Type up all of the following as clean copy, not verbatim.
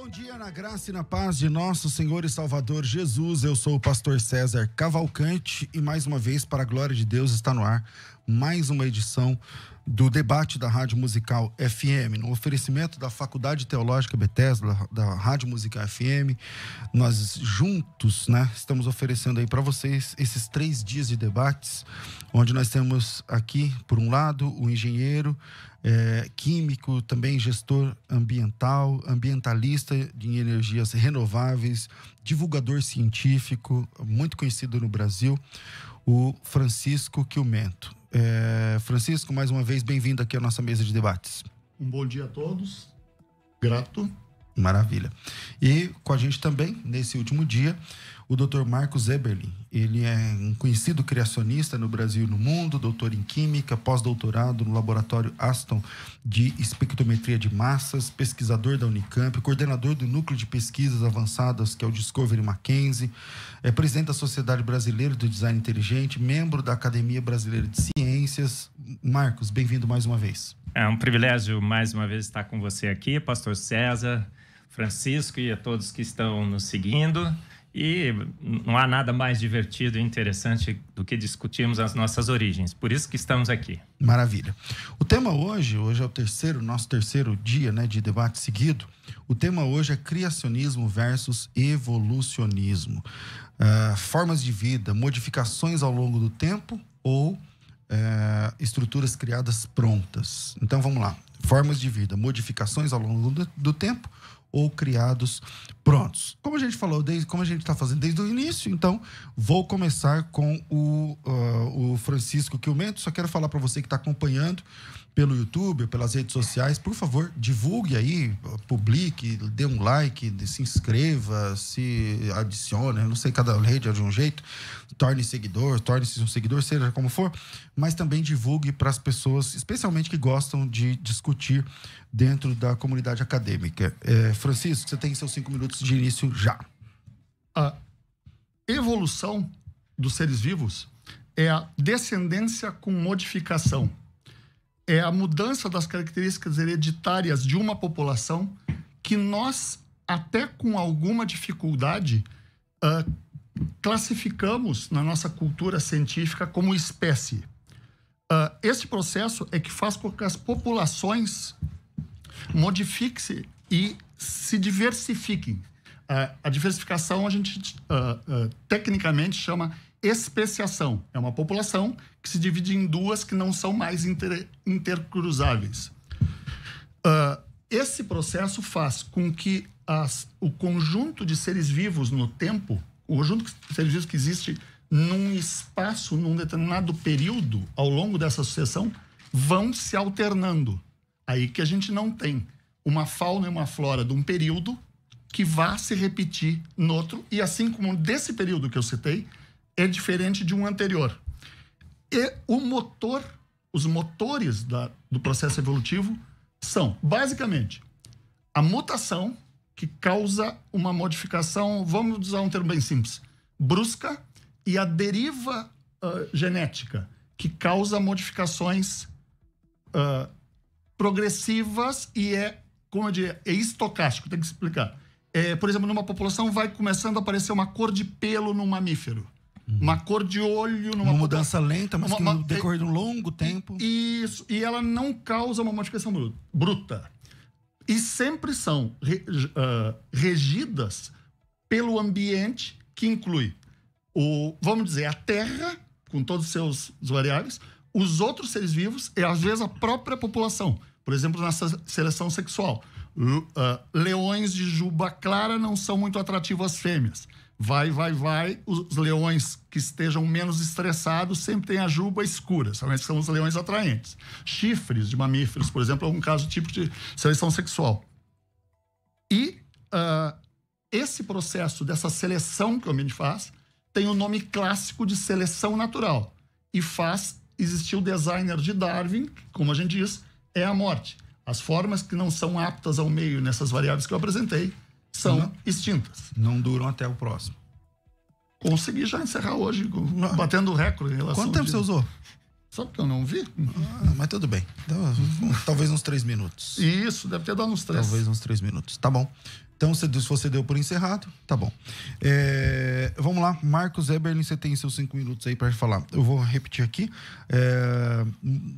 Bom dia, na graça e na paz de nosso Senhor e Salvador Jesus. Eu sou o pastor César Cavalcante e mais uma vez, para a glória de Deus, está no ar mais uma edição do debate da Rádio Musical FM, no oferecimento da Faculdade Teológica Bethesda, da Rádio Musical FM. Nós juntos, estamos oferecendo aí para vocês esses 3 dias de debates, onde nós temos aqui, por um lado, o engenheiro, químico, também gestor ambiental, ambientalista de energias renováveis, divulgador científico, muito conhecido no Brasil, o Francisco Quilmento. Francisco, mais uma vez, bem-vindo aqui à nossa mesa de debates. Um bom dia a todos. Grato. Maravilha. E com a gente também, nesse último dia, o Dr. Marcos Eberlin. Ele é um conhecido criacionista no Brasil e no mundo, doutor em Química, pós-doutorado no Laboratório Aston de Espectrometria de Massas, pesquisador da Unicamp, coordenador do Núcleo de Pesquisas Avançadas, que é o Discovery Mackenzie, presidente da Sociedade Brasileira do Design Inteligente, membro da Academia Brasileira de Ciências. Marcos, bem-vindo mais uma vez. É um privilégio mais uma vez estar com você aqui, pastor César, Francisco e a todos que estão nos seguindo. E não há nada mais divertido e interessante do que discutirmos as nossas origens. Por isso que estamos aqui. Maravilha. O tema hoje é o nosso terceiro dia de debate seguido. O tema hoje é criacionismo versus evolucionismo. Formas de vida, modificações ao longo do tempo ou estruturas criadas prontas. Então vamos lá. Formas de vida, modificações ao longo do tempo ou criados prontos. Como a gente falou, como a gente está fazendo desde o início, então vou começar com o Francisco Quilmento. Só quero falar para você que está acompanhando pelo YouTube, pelas redes sociais, por favor, divulgue aí, publique, dê um like, se inscreva, se adicione, não sei, cada rede é de um jeito, torne-se um seguidor, seja como for, mas também divulgue para as pessoas, especialmente que gostam de discutir dentro da comunidade acadêmica. Francisco, você tem seus 5 minutos de início já. A evolução dos seres vivos é a descendência com modificação. É a mudança das características hereditárias de uma população que nós, até com alguma dificuldade, classificamos na nossa cultura científica como espécie. Esse processo é que faz com que as populações modifiquem-se e se diversifiquem. A diversificação a gente tecnicamente chama especiação. É uma população que se divide em duas que não são mais intercruzáveis. Esse processo faz com que o conjunto de seres vivos no tempo, o conjunto de seres vivos que existe num espaço, num determinado período, ao longo dessa sucessão, vão se alternando. Aí que a gente não tem uma fauna e uma flora de um período que vá se repetir no outro, e assim como desse período que eu citei, é diferente de um anterior. E os motores do processo evolutivo são, basicamente, a mutação, que causa uma modificação, vamos usar um termo bem simples, brusca, e a deriva genética, que causa modificações progressivas e como eu diria, é estocástico, tem que explicar. Por exemplo, numa população vai começando a aparecer uma cor de pelo num mamífero. Uma cor de olho numa... Uma mudança lenta, mas que no decorrer de um longo tempo... Isso, e ela não causa uma modificação bruta. E sempre são regidas pelo ambiente, que inclui, vamos dizer, a Terra, com todos os seus variáveis, os outros seres vivos e, às vezes, a própria população. Por exemplo, na seleção sexual. Leões de juba clara não são muito atrativos às fêmeas. Vai. Os leões que estejam menos estressados sempre têm a juba escura. São os leões atraentes. Chifres de mamíferos, por exemplo, é um caso típico de seleção sexual. E esse processo dessa seleção que o ambiente faz tem o nome clássico de seleção natural. E faz existir o designer de Darwin, como a gente diz, é a morte. As formas que não são aptas ao meio nessas variáveis que eu apresentei são extintas. Não duram até o próximo. Consegui já encerrar hoje, batendo o recorde em relação... Quanto tempo você usou? Só porque eu não vi. Mas tudo bem. Então, talvez uns 3 minutos. Isso, deve ter dado uns 3. Talvez uns 3 minutos. Tá bom. Então, se você deu por encerrado, tá bom. Vamos lá. Marcos Eberlin, você tem seus 5 minutos aí para falar. Eu vou repetir aqui.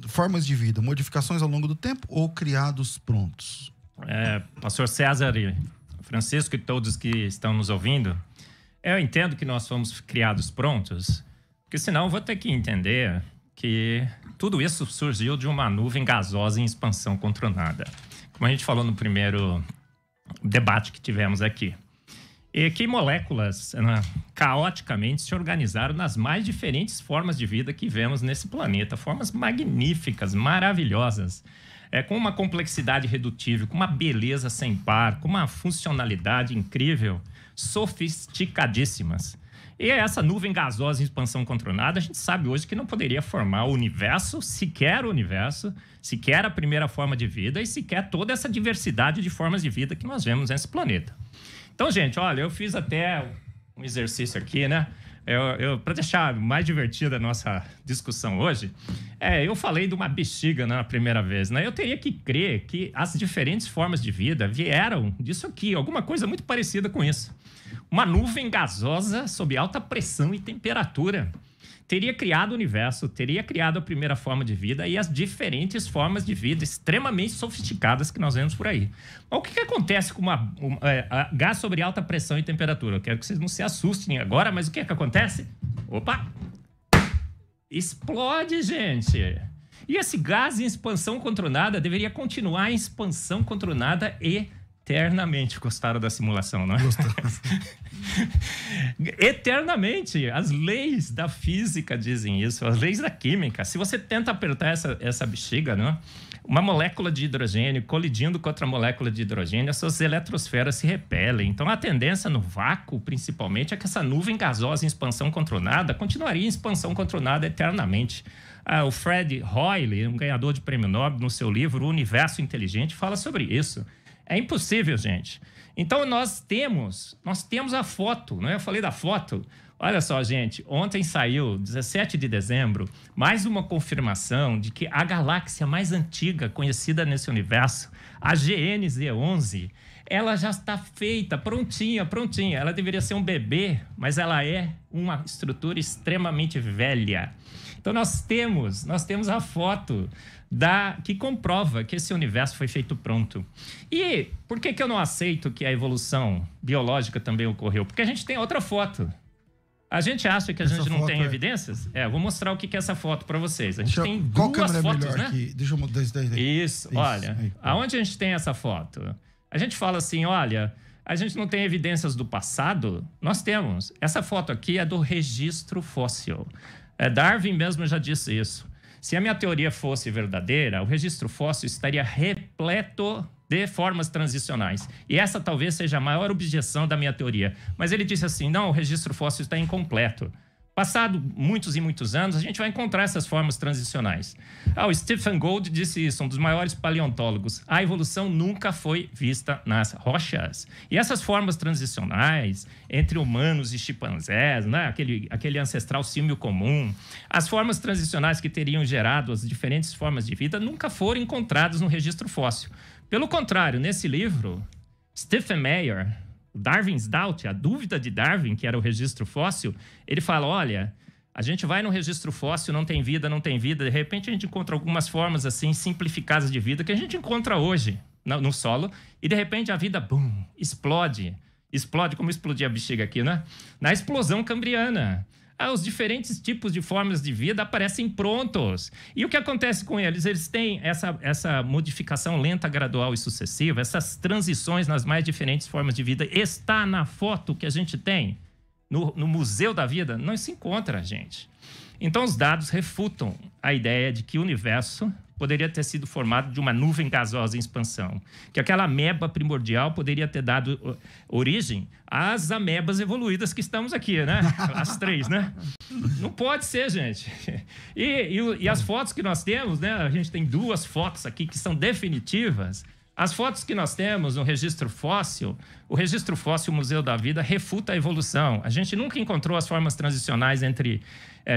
Formas de vida, modificações ao longo do tempo ou criados prontos? Pastor César e Francisco e todos que estão nos ouvindo, eu entendo que nós fomos criados prontos, porque senão eu vou ter que entender que tudo isso surgiu de uma nuvem gasosa em expansão controlada. Como a gente falou no primeiro debate que tivemos aqui. E que moléculas caoticamente se organizaram nas mais diferentes formas de vida que vemos nesse planeta. Formas magníficas, maravilhosas. Com uma complexidade irredutível, com uma beleza sem par, com uma funcionalidade incrível, sofisticadíssimas. E essa nuvem gasosa em expansão controlada, a gente sabe hoje que não poderia formar o universo, sequer a primeira forma de vida e sequer toda essa diversidade de formas de vida que nós vemos nesse planeta. Então, gente, olha, eu fiz até um exercício aqui, né? Para deixar mais divertida a nossa discussão hoje, eu falei de uma bexiga na primeira vez, né? Eu teria que crer que as diferentes formas de vida vieram disso aqui, alguma coisa muito parecida com isso. Uma nuvem gasosa sob alta pressão e temperatura teria criado o universo, teria criado a primeira forma de vida e as diferentes formas de vida extremamente sofisticadas que nós vemos por aí. Mas o que acontece com gás sobre alta pressão e temperatura? Eu quero que vocês não se assustem agora, mas o que acontece? Opa! Explode, gente! E esse gás em expansão controlada deveria continuar em expansão controlada eternamente. Gostaram da simulação, não é? Gostaram. Eternamente. As leis da física dizem isso, as leis da química. Se você tenta apertar essa bexiga, né? Uma molécula de hidrogênio colidindo com outra molécula de hidrogênio, as suas eletrosferas se repelem. Então, a tendência no vácuo, principalmente, é que essa nuvem gasosa em expansão controlada continuaria em expansão controlada eternamente. O Fred Hoyle, um ganhador de prêmio Nobel, no seu livro O Universo Inteligente, fala sobre isso. É impossível, gente. Então, nós temos a foto, né? Eu falei da foto. Olha só, gente, ontem saiu, 17 de dezembro, mais uma confirmação de que a galáxia mais antiga conhecida nesse universo, a GNZ11, ela já está feita, prontinha. Ela deveria ser um bebê, mas ela é uma estrutura extremamente velha. Então, nós temos a foto que comprova que esse universo foi feito pronto. E por que eu não aceito que a evolução biológica também ocorreu? Porque a gente tem outra foto. A gente acha que a gente não tem evidências? Eu vou mostrar o que é essa foto para vocês. A gente tem duas fotos, né? Aqui? Deixa eu mudar isso daí. Isso, olha. Aí, aonde a gente tem essa foto? A gente fala assim, olha, a gente não tem evidências do passado? Nós temos. Essa foto aqui é do registro fóssil. Darwin mesmo já disse isso. Se a minha teoria fosse verdadeira, o registro fóssil estaria repleto de formas transicionais. E essa talvez seja a maior objeção da minha teoria. Mas ele disse assim, não, o registro fóssil está incompleto. Passado muitos e muitos anos, a gente vai encontrar essas formas transicionais. O Stephen Gould disse isso, um dos maiores paleontólogos. A evolução nunca foi vista nas rochas. E essas formas transicionais, entre humanos e chimpanzés, né? aquele ancestral símio comum, as formas transicionais que teriam gerado as diferentes formas de vida nunca foram encontradas no registro fóssil. Pelo contrário, nesse livro, Stephen Meyer, Darwin's Doubt, a dúvida de Darwin, que era o registro fóssil, ele fala, olha, a gente vai no registro fóssil, não tem vida, de repente a gente encontra algumas formas assim simplificadas de vida que a gente encontra hoje no solo, e de repente a vida, bum, explode como explodia a bexiga aqui, né? Na explosão cambriana. Os diferentes tipos de formas de vida aparecem prontos. E o que acontece com eles? Eles têm essa modificação lenta, gradual e sucessiva, essas transições nas mais diferentes formas de vida. Está na foto que a gente tem no Museu da Vida? Não se encontra, gente. Então, os dados refutam a ideia de que o universo poderia ter sido formado de uma nuvem gasosa em expansão. Que aquela ameba primordial poderia ter dado origem às amebas evoluídas que estamos aqui, né? As 3, né? Não pode ser, gente. E as fotos que nós temos, né? A gente tem 2 fotos aqui que são definitivas. As fotos que nós temos no registro fóssil, o registro fóssil Museu da Vida refuta a evolução. A gente nunca encontrou as formas transicionais entre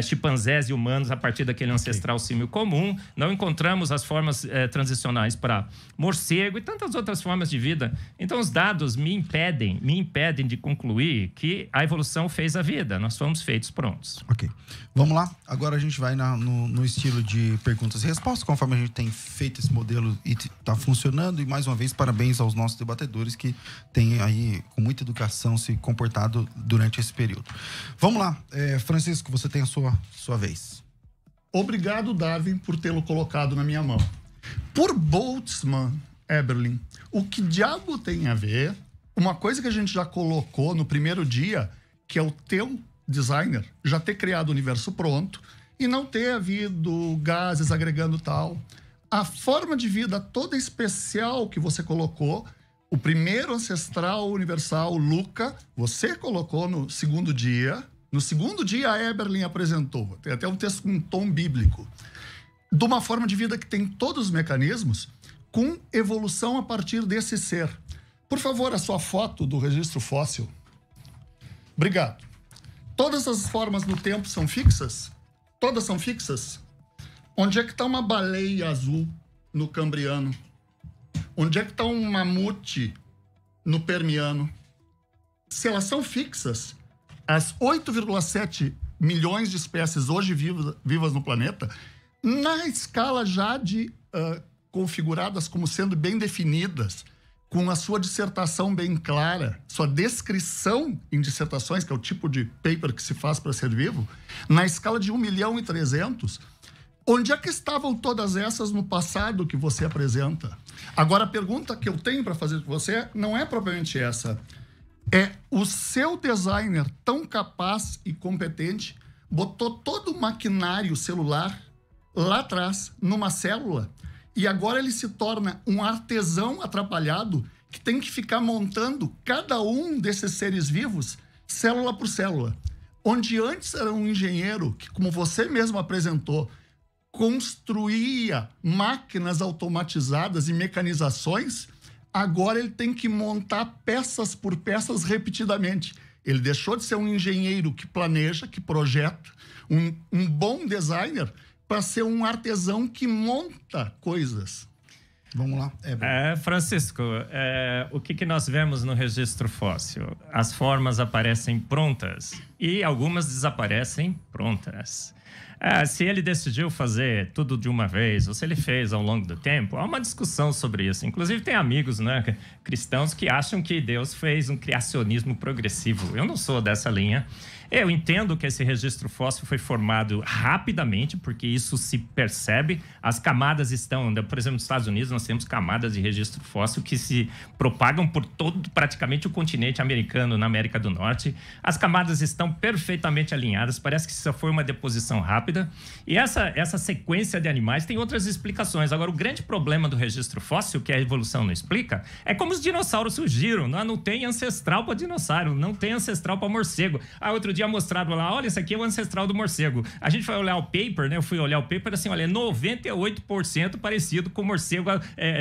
chimpanzés e humanos a partir daquele ancestral símio comum. Não encontramos as formas transicionais para morcego e tantas outras formas de vida. Então, os dados me impedem de concluir que a evolução fez a vida. Nós fomos feitos prontos. Ok. Vamos lá. Agora a gente vai no estilo de perguntas e respostas, conforme a gente tem feito esse modelo e está funcionando. E, mais uma vez, parabéns aos nossos debatedores que têm aí, com muita educação, se comportado durante esse período. Vamos lá. Francisco, você tem a sua vez. Obrigado, Darwin, por tê-lo colocado na minha mão. Por Boltzmann, Eberlin, o que diabo tem a ver uma coisa que a gente já colocou no primeiro dia, que é o teu designer já ter criado o universo pronto e não ter havido gases agregando tal. A forma de vida toda especial que você colocou, o primeiro ancestral universal, Luca, você colocou no segundo dia. No segundo dia, a Eberlin apresentou. Tem até um texto com um tom bíblico. De uma forma de vida que tem todos os mecanismos, com evolução a partir desse ser. Por favor, a sua foto do registro fóssil. Obrigado. Todas as formas no tempo são fixas? Todas são fixas? Onde é que está uma baleia azul no Cambriano? Onde é que está um mamute no Permiano? Se elas são fixas, as 8,7 milhões de espécies hoje vivas no planeta, na escala já de configuradas como sendo bem definidas, com a sua dissertação bem clara, sua descrição em dissertações, que é o tipo de paper que se faz para ser vivo, na escala de 1.300.000, onde é que estavam todas essas no passado que você apresenta? Agora, a pergunta que eu tenho para fazer com você não é propriamente essa. É o seu designer tão capaz e competente botou todo o maquinário celular lá atrás, numa célula, e agora ele se torna um artesão atrapalhado que tem que ficar montando cada um desses seres vivos, célula por célula. Onde antes era um engenheiro que, como você mesmo apresentou, construía máquinas automatizadas e mecanizações, agora ele tem que montar peças por peças repetidamente. Ele deixou de ser um engenheiro que planeja, que projeta, um bom designer, para ser um artesão que monta coisas. Vamos lá. Francisco, o que nós vemos no registro fóssil? As formas aparecem prontas e algumas desaparecem prontas. Se ele decidiu fazer tudo de uma vez, ou se ele fez ao longo do tempo, há uma discussão sobre isso. Inclusive, tem amigos, né, cristãos que acham que Deus fez um criacionismo progressivo. Eu não sou dessa linha. Eu entendo que esse registro fóssil foi formado rapidamente, porque isso se percebe. As camadas estão... Por exemplo, nos Estados Unidos, nós temos camadas de registro fóssil que se propagam por todo, praticamente, o continente americano, na América do Norte. As camadas estão perfeitamente alinhadas. Parece que isso foi uma deposição rápida. E essa sequência de animais tem outras explicações. Agora, o grande problema do registro fóssil, que a evolução não explica, é como os dinossauros surgiram. Não tem ancestral para dinossauro, não tem ancestral para morcego. Outro dia mostrado lá, olha, esse aqui é o ancestral do morcego. A gente foi olhar o paper, né? Eu fui olhar o paper assim, olha, 98% parecido com o morcego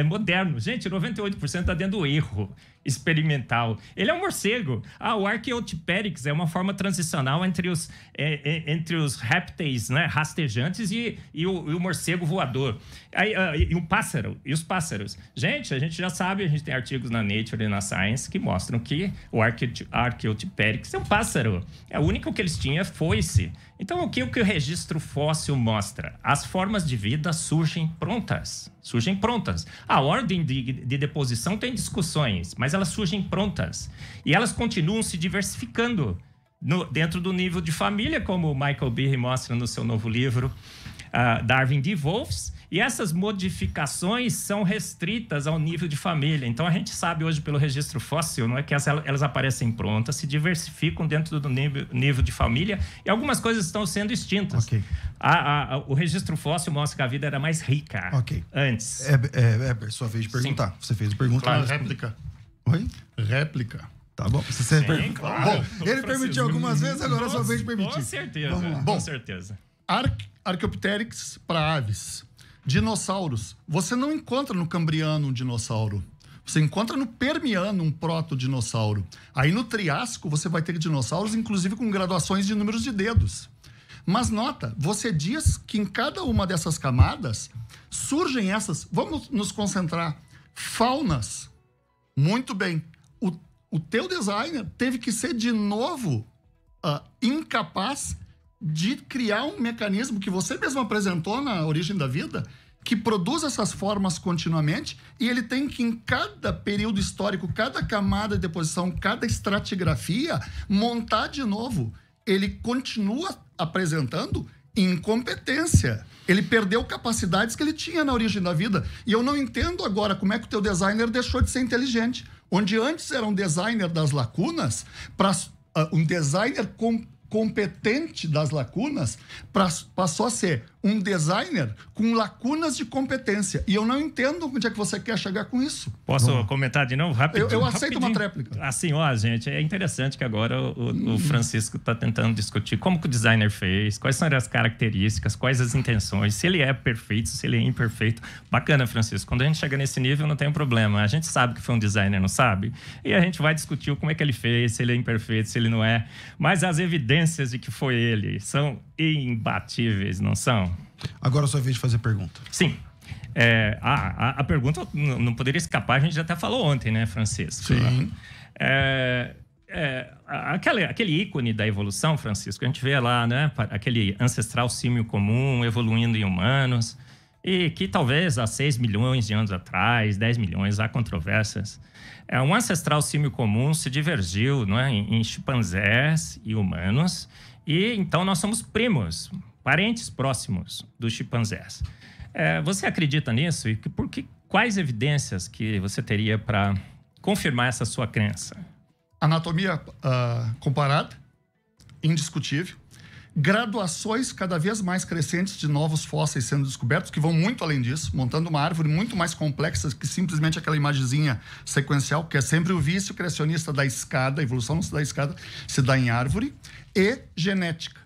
moderno. Gente, 98% tá dentro do erro experimental. Ele é um morcego. O Archaeopteryx é uma forma transicional entre os répteis, né, rastejantes e o morcego voador. E o pássaro, e os pássaros. Gente, a gente já sabe, a gente tem artigos na Nature e na Science que mostram que o Archaeopteryx é um pássaro. O único que eles tinham é foice. Então, o que o registro fóssil mostra? As formas de vida surgem prontas. Surgem prontas. A ordem de deposição tem discussões, mas elas surgem prontas. E elas continuam se diversificando dentro do nível de família, como o Michael Behe mostra no seu novo livro, Darwin de Wolffs. E essas modificações são restritas ao nível de família. Então, a gente sabe hoje pelo registro fóssil, não é que elas aparecem prontas, se diversificam dentro do nível de família e algumas coisas estão sendo extintas. Okay. O registro fóssil mostra que a vida era mais rica antes. Sua vez de perguntar. Sim. Você fez a pergunta. Claro, réplica. Oi? Réplica. Tá bom. Claro. Bom, ele permitiu algumas vezes, agora é sua vez de permitir. Com certeza. Com certeza. Archaeopteryx para aves. Dinossauros. Você não encontra no Cambriano um dinossauro. Você encontra no Permiano um proto-dinossauro. Aí no Triássico você vai ter dinossauros, inclusive com graduações de números de dedos. Mas nota, você diz que em cada uma dessas camadas surgem essas... Vamos nos concentrar. Faunas. Muito bem. O teu designer teve que ser de novo incapaz de criar um mecanismo que você mesmo apresentou na origem da vida, que produz essas formas continuamente, e ele tem que, em cada período histórico, cada camada de deposição, cada estratigrafia, montar de novo. Ele continua apresentando incompetência. Ele perdeu capacidades que ele tinha na origem da vida. E eu não entendo agora como é que o teu designer deixou de ser inteligente. Onde antes era um designer das lacunas, para um designer competente das lacunas, passou a ser um designer com lacunas de competência. E eu não entendo onde é que você quer chegar com isso. Posso comentar de novo? Rapidinho. Eu aceito uma tréplica. Assim, gente, é interessante que agora o Francisco está tentando discutir como que o designer fez, quais são as características, quais as intenções, se ele é perfeito, se ele é imperfeito. Bacana, Francisco. Quando a gente chega nesse nível, não tem problema. A gente sabe que foi um designer, não sabe? E a gente vai discutir como é que ele fez, se ele é imperfeito, se ele não é. Mas as evidências de que foi ele são imbatíveis, não são? Agora é sua vez de fazer pergunta. Sim. A pergunta não poderia escapar, a gente já até falou ontem, né, Francisco? Sim. Aquele ícone da evolução, Francisco, a gente vê lá, né, aquele ancestral símio comum evoluindo em humanos, e que talvez há 6 milhões de anos atrás, 10 milhões, há controvérsias. Um ancestral símio comum se divergiu, não é, em chimpanzés e humanos, e então nós somos primos, parentes próximos dos chimpanzés. Você acredita nisso? E quais evidências que você teria para confirmar essa sua crença? Anatomia comparada, indiscutível. Graduações cada vez mais crescentes de novos fósseis sendo descobertos, que vão muito além disso, montando uma árvore muito mais complexa que simplesmente aquela imagenzinha sequencial, que é sempre o vício criacionista da escada. A evolução não se dá em escada, se dá em árvore. E genética.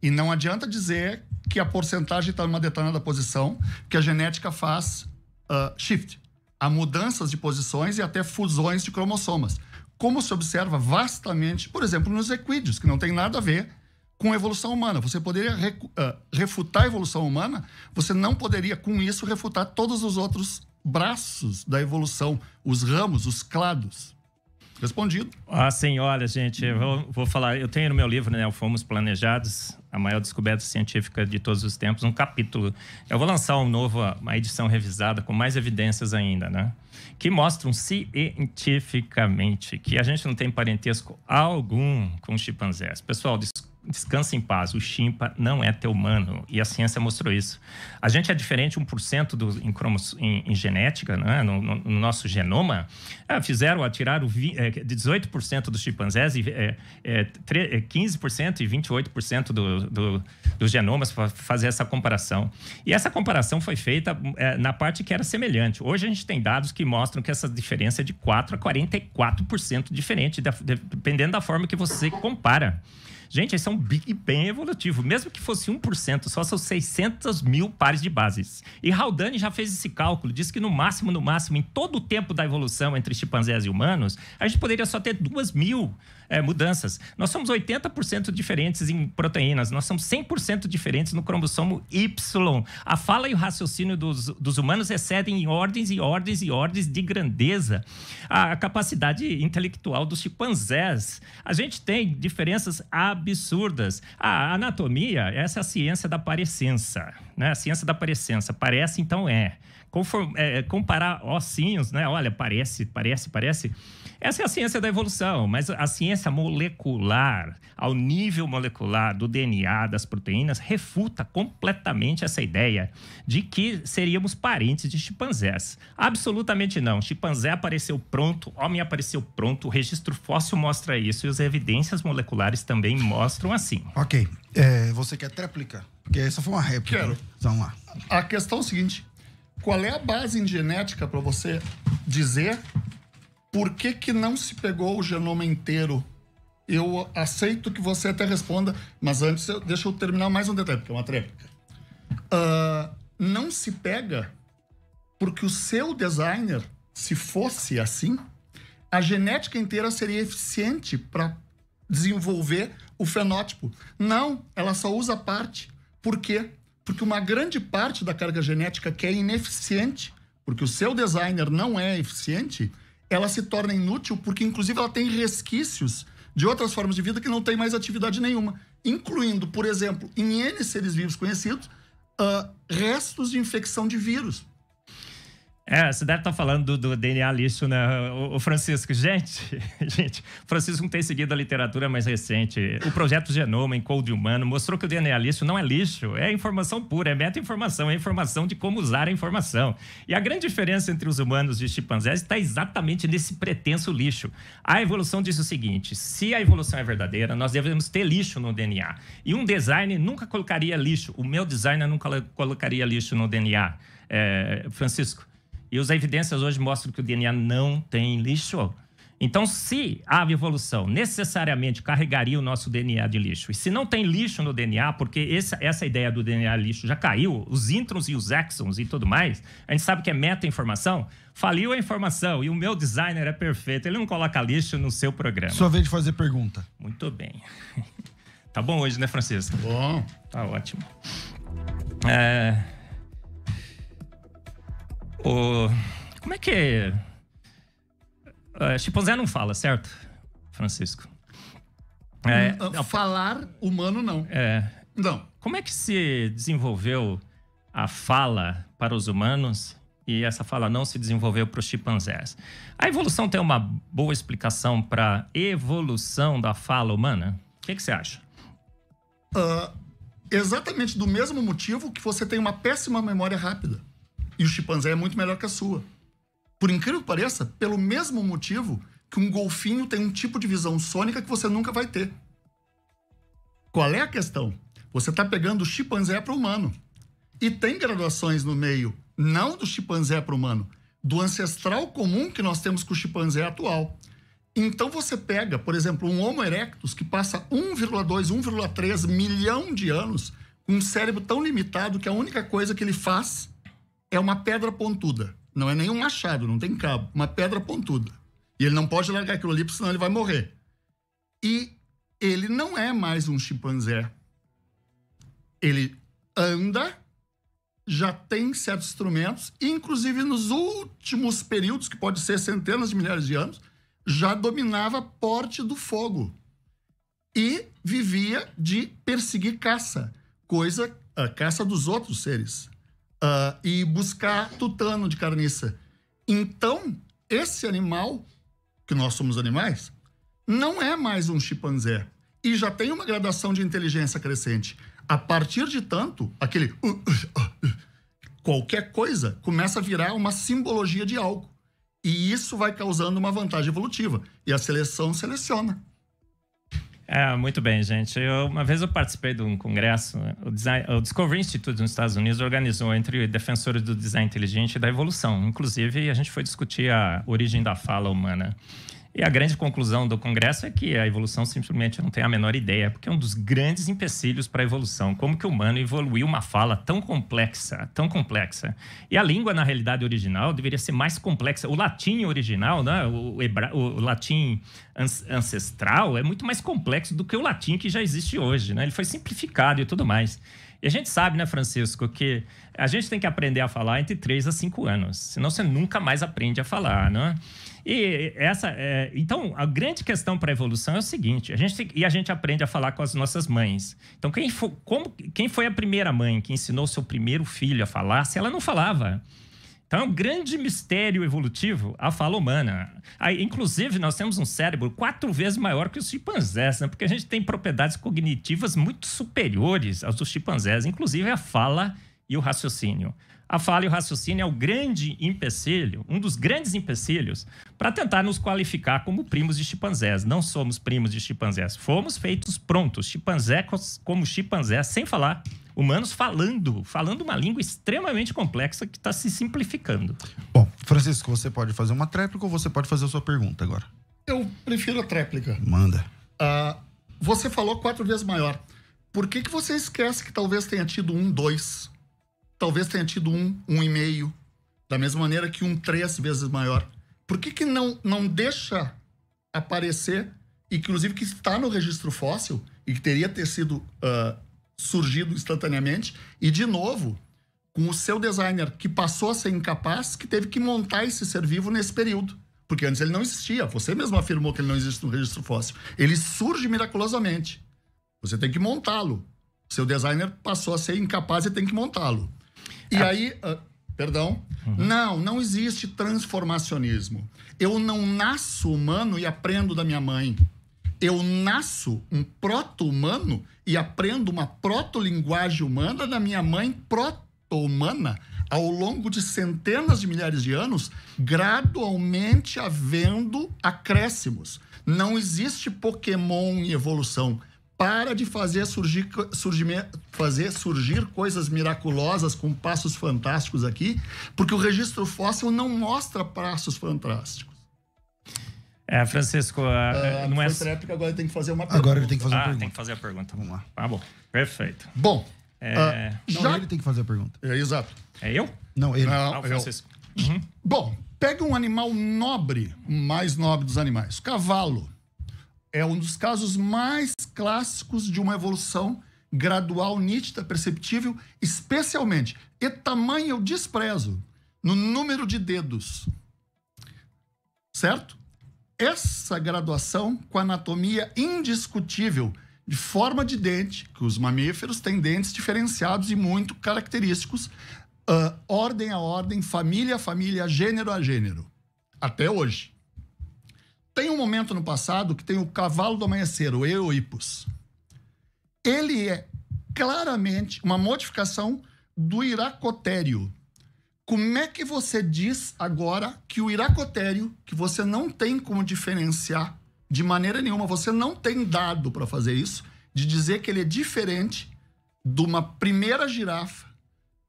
E não adianta dizer que a porcentagem está numa determinada posição, que a genética faz shift. Há mudanças de posições e até fusões de cromossomas. Como se observa vastamente, por exemplo, nos equídeos, que não tem nada a ver com a evolução humana. Você poderia refutar a evolução humana, você não poderia, com isso, refutar todos os outros braços da evolução, os ramos, os clados. Respondido. Sim, olha, gente, eu vou falar, eu tenho no meu livro, né, o Fomos Planejados, a maior descoberta científica de todos os tempos, um capítulo. Eu vou lançar uma edição revisada com mais evidências ainda, né? Que mostram cientificamente que a gente não tem parentesco algum com chimpanzés. Pessoal, descansa em paz, o chimpa não é teu humano, e a ciência mostrou isso. A gente é diferente 1% em genética, né? no nosso genoma. Tiraram 18% dos chimpanzés, 15% e 28% dos genomas para fazer essa comparação. E essa comparação foi feita na parte que era semelhante. Hoje a gente tem dados que mostram que essa diferença é de 4% a 44% diferente, dependendo da forma que você compara. Gente, esse é um Big Bang evolutivo. Mesmo que fosse 1%, só são 600 mil pares de bases. E Haldane já fez esse cálculo, disse que no máximo, em todo o tempo da evolução entre chimpanzés e humanos, a gente poderia só ter 2.000 mudanças. Nós somos 80% diferentes em proteínas, nós somos 100% diferentes no cromossomo Y. A fala e o raciocínio dos humanos excedem em ordens e ordens e ordens de grandeza a capacidade intelectual dos chimpanzés. A gente tem diferenças absurdas. A anatomia, essa é a ciência da parecença, né? A ciência da parecença. Parece, então é. Comparar ossinhos, né? Olha, parece. Essa é a ciência da evolução, mas a ciência molecular, ao nível molecular do DNA, das proteínas, refuta completamente essa ideia de que seríamos parentes de chimpanzés. Absolutamente não. Chimpanzé apareceu pronto, homem apareceu pronto, o registro fóssil mostra isso e as evidências moleculares também mostram assim. Ok. Você quer tréplica? Porque essa foi uma réplica. Quero. Vamos lá. A questão é o seguinte: qual é a base em genética para você dizer por que não se pegou o genoma inteiro? Eu aceito que você até responda, mas antes deixa eu terminar mais um detalhe, porque é uma tréplica. não se pega porque o seu designer, se fosse assim, a genética inteira seria eficiente para desenvolver o fenótipo. Não, ela só usa parte. Por quê? Porque uma grande parte da carga genética que é ineficiente, porque o seu designer não é eficiente, ela se torna inútil porque, inclusive, ela tem resquícios de outras formas de vida que não tem mais atividade nenhuma, incluindo, por exemplo, em N seres vivos conhecidos, restos de infecção de vírus. Você deve estar falando do DNA lixo, né? O Francisco, gente, o Francisco não tem seguido a literatura mais recente. O projeto Genoma Encode Humano mostrou que o DNA lixo não é lixo, é informação pura, é meta-informação, é informação de como usar a informação. E a grande diferença entre os humanos e os chimpanzés está exatamente nesse pretenso lixo. A evolução diz o seguinte: se a evolução é verdadeira, nós devemos ter lixo no DNA. E um designer nunca colocaria lixo. O meu designer nunca colocaria lixo no DNA. Francisco. E as evidências hoje mostram que o DNA não tem lixo. Então, se a evolução necessariamente carregaria o nosso DNA de lixo, e se não tem lixo no DNA, porque essa ideia do DNA lixo já caiu, os introns e os exons e tudo mais, a gente sabe que é meta-informação, faliu a informação, e o meu designer é perfeito, ele não coloca lixo no seu programa. Sua vez de fazer pergunta. Muito bem. Tá bom hoje, né, Francisco? Bom. Tá ótimo. Como é que... chimpanzé não fala, certo, Francisco? Falar humano, não. Não. Como é que se desenvolveu a fala para os humanos e essa fala não se desenvolveu para os chimpanzés? A evolução tem uma boa explicação para a evolução da fala humana? O que você acha? Exatamente do mesmo motivo que você tem uma péssima memória rápida. E o chimpanzé é muito melhor que a sua. Por incrível que pareça, pelo mesmo motivo que um golfinho tem um tipo de visão sônica que você nunca vai ter. Qual é a questão? Você está pegando o chimpanzé para o humano. E tem graduações no meio, não do chimpanzé para o humano, do ancestral comum que nós temos com o chimpanzé atual. Então você pega, por exemplo, um Homo erectus que passa 1,2, 1,3 milhão de anos com um cérebro tão limitado que a única coisa que ele faz é uma pedra pontuda. Não é nem um machado, não tem cabo. Uma pedra pontuda. E ele não pode largar aquilo ali, porque senão ele vai morrer. E ele não é mais um chimpanzé. Ele anda, já tem certos instrumentos, e inclusive nos últimos períodos, que pode ser centenas de milhares de anos, já dominava a porte do fogo. E vivia de perseguir caça. A caça dos outros seres. E buscar tutano de carniça. Então, esse animal, que nós somos animais, não é mais um chimpanzé. E já tem uma gradação de inteligência crescente. A partir de tanto, aquele... qualquer coisa começa a virar uma simbologia de algo. E isso vai causando uma vantagem evolutiva. E a seleção seleciona. Muito bem, gente. Uma vez eu participei de um congresso, o Discovery Institute nos Estados Unidos organizou entre defensores do design inteligente e da evolução. Inclusive, a gente foi discutir a origem da fala humana. E a grande conclusão do congresso é que a evolução simplesmente não tem a menor ideia, porque é um dos grandes empecilhos para a evolução. Como que o humano evoluiu uma fala tão complexa, tão complexa? E a língua, na realidade original, deveria ser mais complexa. O latim original, né? O latim ancestral é muito mais complexo do que o latim que já existe hoje, né? Ele foi simplificado e tudo mais. E a gente sabe, né, Francisco, que a gente tem que aprender a falar entre 3 a 5 anos, senão você nunca mais aprende a falar, né? Então, a grande questão para a evolução é o seguinte: a gente aprende a falar com as nossas mães. Então, quem foi a primeira mãe que ensinou seu primeiro filho a falar se ela não falava? Então, é um grande mistério evolutivo a fala humana. Inclusive, nós temos um cérebro 4 vezes maior que os chimpanzés, né? Porque a gente tem propriedades cognitivas muito superiores aos dos chimpanzés, inclusive a fala e o raciocínio. A fala e o raciocínio é o grande empecilho, um dos grandes empecilhos para tentar nos qualificar como primos de chimpanzés. Não somos primos de chimpanzés, fomos feitos prontos, chimpanzé como chimpanzé, sem falar, humanos falando uma língua extremamente complexa que está se simplificando. Bom, Francisco, você pode fazer uma tréplica ou você pode fazer a sua pergunta agora? Eu prefiro a tréplica. Manda. Você falou 4 vezes maior. Por que você esquece que talvez tenha tido 1, 2? talvez tenha tido 1,5, da mesma maneira que 3 vezes maior. Por que não deixa aparecer, inclusive que está no registro fóssil e que teria ter sido surgido instantaneamente, e de novo, com o seu designer que passou a ser incapaz, que teve que montar esse ser vivo nesse período. Porque antes ele não existia. Você mesmo afirmou que ele não existe no registro fóssil. Ele surge miraculosamente. Você tem que montá-lo. Seu designer passou a ser incapaz e tem que montá-lo. E aí... Perdão? Não existe transformacionismo. Eu não nasço humano e aprendo da minha mãe. Eu nasço um proto-humano e aprendo uma proto-linguagem humana da minha mãe proto-humana ao longo de centenas de milhares de anos, gradualmente havendo acréscimos. Não existe Pokémon em evolução. Para de fazer surgir coisas miraculosas com passos fantásticos aqui, porque o registro fóssil não mostra passos fantásticos. Francisco, não é... Foi tréplica, agora tem que fazer uma pergunta. Agora ele tem que fazer a pergunta. Tem que fazer a pergunta. Vamos lá. Tá bom, perfeito. Bom, Não, ele tem que fazer a pergunta. Exato. É eu? Não, ele. Não, Francisco. Bom, pega um animal nobre, o mais nobre dos animais. O cavalo é um dos casos mais clássicos de uma evolução gradual, nítida, perceptível, especialmente, e tamanho eu desprezo, no número de dedos. Certo? Essa graduação com anatomia indiscutível, de forma de dente, que os mamíferos têm dentes diferenciados e muito característicos, ordem a ordem, família a família, gênero a gênero, até hoje. Tem um momento no passado que tem o cavalo do amanhecer, o Eohippus. Ele é claramente uma modificação do iracotério. Como é que você diz agora que o iracotério, que você não tem como diferenciar de maneira nenhuma, você não tem dado para fazer isso, de dizer que ele é diferente de uma primeira girafa,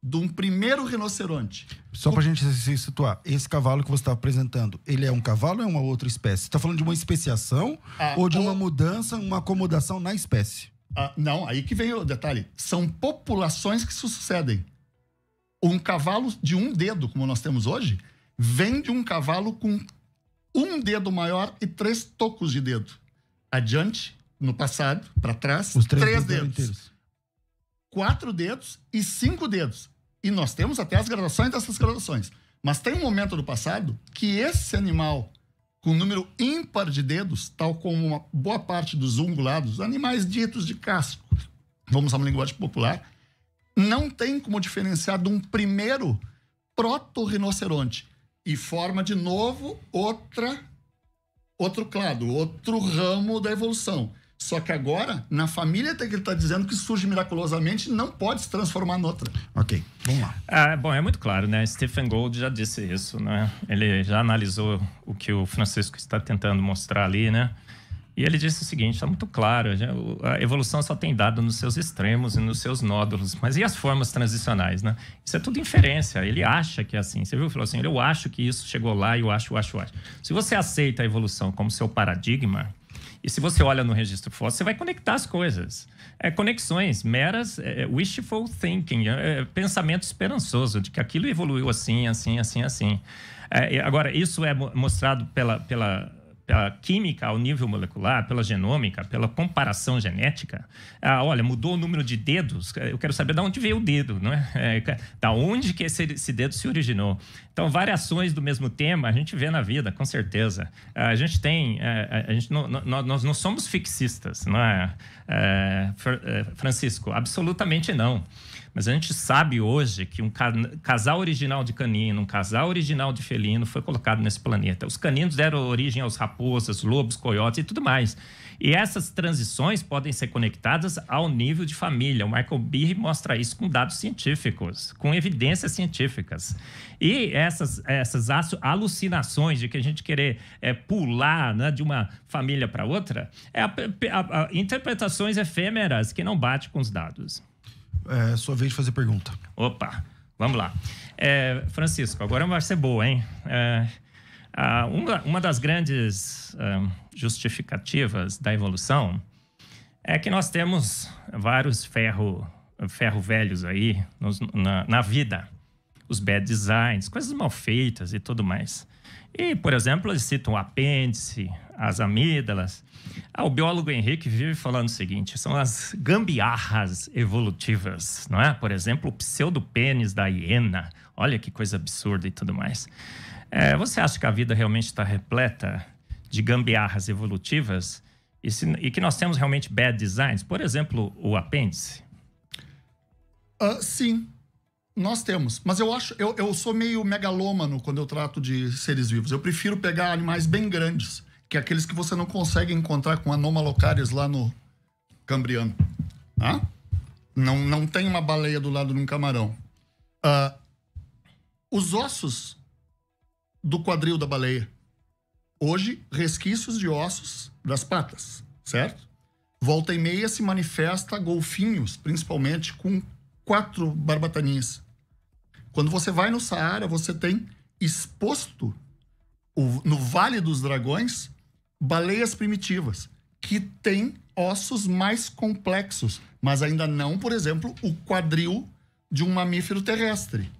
de um primeiro rinoceronte? Só pra gente se situar, esse cavalo que você está apresentando, ele é um cavalo ou é uma outra espécie? Você está falando de uma especiação ou de uma mudança, uma acomodação na espécie? Não, aí que vem o detalhe. São populações que se sucedem. Um cavalo de um dedo, como nós temos hoje, vem de um cavalo com um dedo maior e 3 tocos de dedo. Adiante, no passado, para trás, os 3 dedos. 4 dedos e 5 dedos. E nós temos até as gradações dessas gradações. Mas tem um momento do passado que esse animal, com um número ímpar de dedos, tal como uma boa parte dos ungulados, animais ditos de casco, vamos usar uma linguagem popular, não tem como diferenciar de um primeiro proto-rinoceronte. E forma, de novo, outro clado, outro ramo da evolução. Só que agora, na família que ele está dizendo que surge miraculosamente, não pode se transformar noutra. Ok, vamos lá. Bom, é muito claro, né? Stephen Gould já disse isso, né? Ele já analisou o que o Francisco está tentando mostrar ali, né? E ele disse o seguinte, está muito claro, a evolução só tem dado nos seus extremos e nos seus nódulos, mas e as formas transicionais, né? Isso é tudo inferência, ele acha que é assim. Você viu? Ele falou assim, eu acho que isso chegou lá e eu acho. Se você aceita a evolução como seu paradigma, e se você olha no registro fóssil, você vai conectar as coisas. Conexões meras, wishful thinking, pensamento esperançoso de que aquilo evoluiu assim. Agora, isso é mostrado pela química ao nível molecular, pela genômica, pela comparação genética. Olha, mudou o número de dedos, eu quero saber de onde veio o dedo, não é? Da onde que esse dedo se originou. Então, variações do mesmo tema a gente vê na vida, com certeza. A gente tem... nós não somos fixistas, não é? Francisco, absolutamente não. Mas a gente sabe hoje que um casal original de canino, um casal original de felino foi colocado nesse planeta. Os caninos deram origem aos raposas, lobos, coiotes e tudo mais. E essas transições podem ser conectadas ao nível de família. O Michael Behe mostra isso com dados científicos, com evidências científicas. E essas alucinações de que a gente querer pular, né, de uma família para outra, interpretações efêmeras que não batem com os dados. Sua vez de fazer pergunta. Opa, vamos lá. Francisco, agora vai ser boa, hein? Uma das grandes justificativas da evolução é que nós temos vários ferro-velhos aí na vida. Os bad designs, coisas mal feitas e tudo mais. E, por exemplo, eles citam o apêndice, as amígdalas. O biólogo Henrique vive falando o seguinte, são as gambiarras evolutivas, não é? Por exemplo, o pseudopênis da hiena. Olha que coisa absurda e tudo mais. Você acha que a vida realmente está repleta de gambiarras evolutivas e que nós temos realmente bad designs? Por exemplo, o apêndice? Sim, nós temos. Mas eu sou meio megalômano quando eu trato de seres vivos. Eu prefiro pegar animais bem grandes, que é aqueles que você não consegue encontrar com Anomalocaris lá no Cambriano. Não tem uma baleia do lado de um camarão. Os ossos do quadril da baleia. Hoje, resquícios de ossos das patas, certo? Volta e meia se manifesta golfinhos, principalmente com 4 barbataninhas. Quando você vai no Saara, você tem exposto no Vale dos Dragões baleias primitivas, que têm ossos mais complexos, mas ainda não, por exemplo, o quadril de um mamífero terrestre.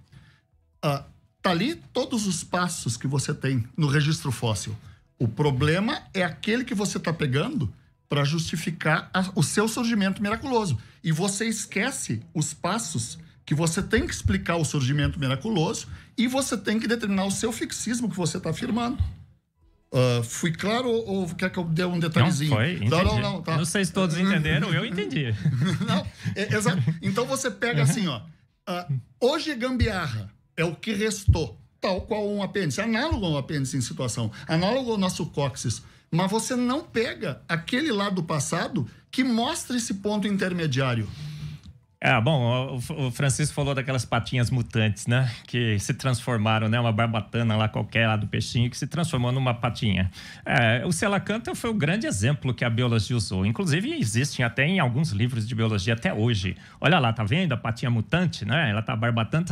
Tá ali todos os passos que você tem no registro fóssil. O problema é aquele que você está pegando para justificar o seu surgimento miraculoso. E você esquece os passos que você tem que explicar o surgimento miraculoso e você tem que determinar o seu fixismo que você está afirmando. Fui claro ou quer que eu dê um detalhezinho? Não, foi, entendi. Não, tá. Não sei se todos entenderam, eu entendi. Não, exato. Então você pega assim, hoje gambiarra é o que restou, tal qual um apêndice, análogo ao apêndice em situação, análogo ao nosso cóccix, mas você não pega aquele lá do passado que mostra esse ponto intermediário. Bom, o Francisco falou daquelas patinhas mutantes, né? Que se transformaram, né? Uma barbatana lá qualquer, lá do peixinho, que se transformou numa patinha. O Coelacanth foi o grande exemplo que a biologia usou. Inclusive, existem até em alguns livros de biologia até hoje. Olha lá, tá vendo? A patinha mutante, né? Ela tá barbatana,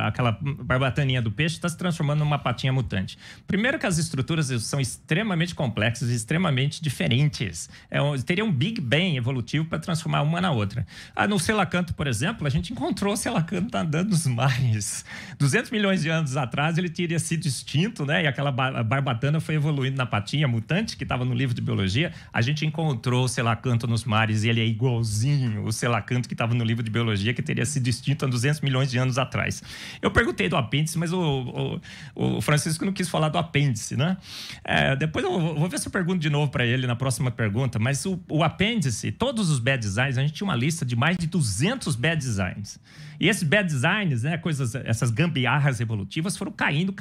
aquela barbataninha do peixe está se transformando numa patinha mutante. Primeiro que as estruturas são extremamente complexas e extremamente diferentes. Teria um Big Bang evolutivo para transformar uma na outra. No Coelacanth, por exemplo, a gente encontrou o Coelacanth andando nos mares. 200 milhões de anos atrás, ele teria sido extinto, né? E aquela barbatana foi evoluindo na patinha mutante, que estava no livro de biologia. A gente encontrou o Coelacanth nos mares e ele é igualzinho o Coelacanth que estava no livro de biologia, que teria sido extinto há 200 milhões de anos atrás. Eu perguntei do apêndice, mas o Francisco não quis falar do apêndice, né? Depois eu vou ver se eu pergunto de novo para ele na próxima pergunta, mas o apêndice, todos os bad designs, a gente tinha uma lista de mais de 200 bad designs. E esses bad designs, né, essas gambiarras evolutivas foram caindo,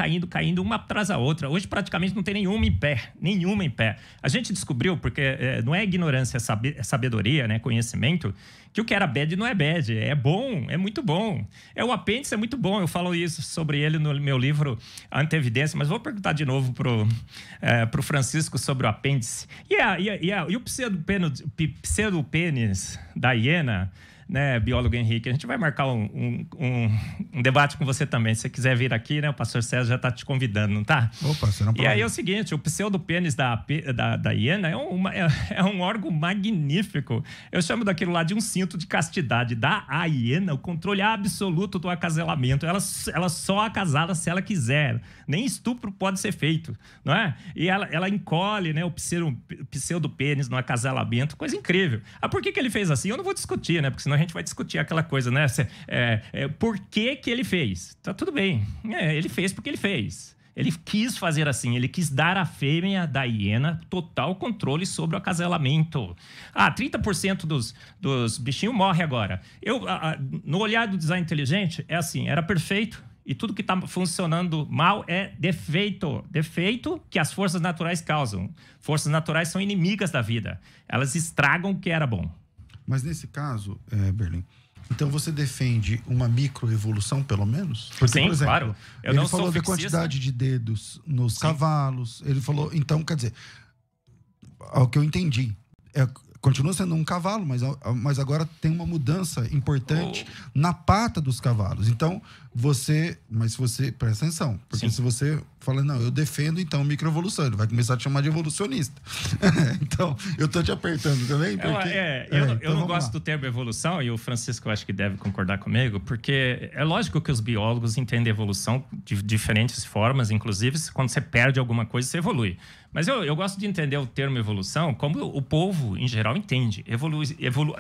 uma atrás da outra. Hoje praticamente não tem nenhuma em pé. A gente descobriu, porque não é ignorância, é sabedoria, né, conhecimento, que o que era bad não é bad, é bom, é muito bom. O apêndice é muito bom, eu falo isso sobre ele no meu livro Anteevidência, mas vou perguntar de novo pro Francisco sobre o apêndice. E o pseudopênis da hiena, né, biólogo Henrique, a gente vai marcar um debate com você também. Se você quiser vir aqui, né, o pastor César já está te convidando, não tá? Opa, você não pode. E aí é o seguinte, o pseudopênis da hiena é um órgão magnífico. Eu chamo daquilo lá de um cinto de castidade. Dá à hiena o controle absoluto do acasalamento. Ela só acasala se ela quiser. Nem estupro pode ser feito, não é? E ela encolhe, né, o pseudopênis no acasalamento. Coisa incrível. Por que ele fez assim? Eu não vou discutir, né? Porque senão a gente vai discutir aquela coisa, né? Por que ele fez? Tá tudo bem. Ele fez porque ele fez. Ele quis fazer assim, ele quis dar à fêmea da hiena total controle sobre o acasalamento. 30% dos bichinhos morrem agora. No olhar do design inteligente, é assim, era perfeito e tudo que está funcionando mal é defeito. Defeito que as forças naturais causam. Forças naturais são inimigas da vida. Elas estragam o que era bom. Mas nesse caso, Berlim, então você defende uma microevolução, pelo menos? Porque, sim, por exemplo, claro. Ele falou da quantidade de dedos nos cavalos. Ele falou, então, quer dizer, ao que eu entendi, continua sendo um cavalo, mas agora tem uma mudança importante na pata dos cavalos. Então, se você presta atenção, porque se você fala, não, eu defendo, então, microevolução. Ele vai começar a te chamar de evolucionista. Então, eu tô te apertando também, porque... Eu não gosto do termo evolução, e o Francisco eu acho que deve concordar comigo, porque é lógico que os biólogos entendem evolução de diferentes formas, inclusive quando você perde alguma coisa, você evolui. Mas eu gosto de entender o termo evolução como o povo, em geral, entende.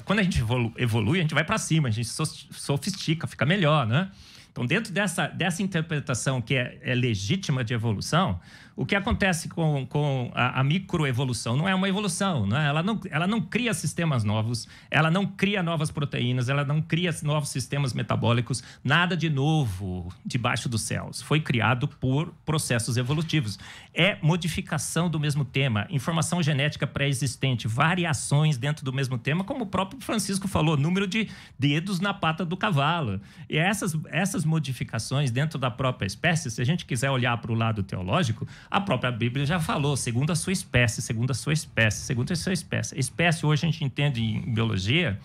Quando a gente evolui, a gente vai para cima, a gente sofistica, fica melhor, né? Então, dentro dessa interpretação que é legítima de evolução, o que acontece com a microevolução não é uma evolução, né? Ela não cria sistemas novos, ela não cria novas proteínas, ela não cria novos sistemas metabólicos, nada de novo debaixo dos céus. Foi criado por processos evolutivos. É modificação do mesmo tema, informação genética pré-existente, variações dentro do mesmo tema, como o próprio Francisco falou, número de dedos na pata do cavalo. E essas modificações dentro da própria espécie, se a gente quiser olhar para o lado teológico, a própria Bíblia já falou, segundo a sua espécie, segundo a sua espécie, segundo a sua espécie. Espécie, hoje a gente entende em biologia,